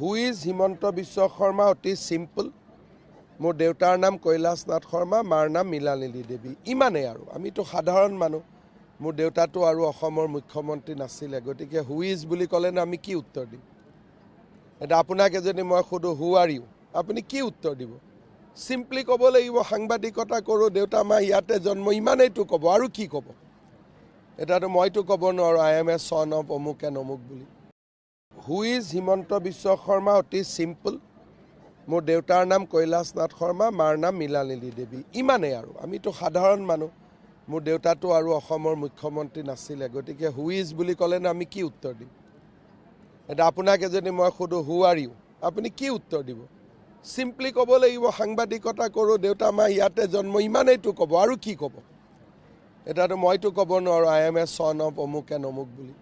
who is Himanta Biswa Sarma অতি simple মোৰ দেউতাৰ নাম কৈলাশ নাথ শৰ্মা মাৰ নাম মীলানীলি দেৱী ইমানেই আৰু আমিতো সাধাৰণ মানুহ মোৰ দেউতাটো আৰু অসমৰ মুখ্যমন্ত্ৰী নাছিলে গতিকে হু ইজ বুলি ক'লেনো আমি কি উত্তৰ দিম এটা আপোনাক যদি মই সোধো হু আৰ ইউ আপুনি কি উত্তৰ দিব চিম্পলি ক'ব লাগিব সাংবাদিকতা কৰোঁ দেউতা মা ইয়াতে জন্ম ইমানেইটো ক'ব আৰু কি ক'ব এটাতো মইতো ক'ব নোৱাৰোঁ আই এম এ চন অফ অমুক এণ্ড অমুক বুলি হু ইজ হিমন্ত বিশ্ব শৰ্মা অতি চিম্পল মোৰ দেউতাৰ নাম কৈলাশ নাথ শৰ্মা মাৰ নাম মীলানীলি দেৱী ইমানেই আৰু আমিতো সাধাৰণ মানুহ মোৰ দেউতাটো আৰু অসমৰ মুখ্যমন্ত্ৰী নাছিলে গতিকে হু ইজ বুলি ক'লেনো আমি কি উত্তৰ দিম এটা আপোনাক যদি মই সোধো হু আৰ ইউ আপুনি কি উত্তৰ দিব চিম্পলি ক'ব লাগিব সাংবাদিকতা কৰোঁ দেউতা মা ইয়াতে জন্ম ইমানেইটো ক'ব আৰু কি ক'ব এটাতো মইতো ক'ব নোৱাৰোঁ আই এম এ চন অফ অমুক এণ্ড অমুক বুলি